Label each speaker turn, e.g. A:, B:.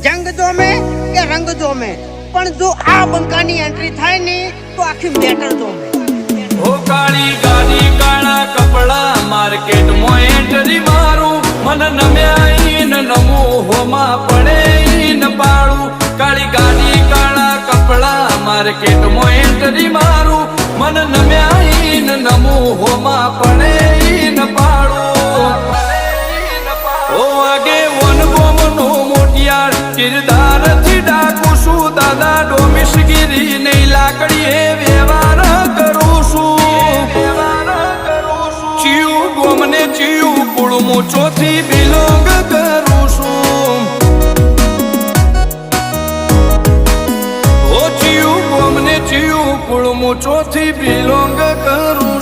A: જંગ જોમે કે રંગ જોમે, પણ જો આ બંકાની એન્ટ્રી થાય ને તો આખી મેટર જોમે.
B: ઓ કાળી ગાડી કાળા કપડા માર્કેટમાં એન્ટ્રી મારું, મન નમ્યા ન નમું હોમાં પડે ન પાડું. કાળી ગાડી કાળા કપડા માર્કેટમાં એન્ટ્રી મારું, મન નમ્યા ન નમું હોમાં પડે ન પાડું. ઓ આગે વન ગોમનો મોટિયાર કિરદાર થી ડાકું છું, દાદા ડોમિશગીરી નહીં લાકડીએ વ્યવહાર કરું છું. ચિયું ગોમને ચિયું કુળમું ચોથી બિલોંગ કરું છું. ઓ ચિયું ગોમને ચિયું કુળમું ચોથી બિલોંગ કરું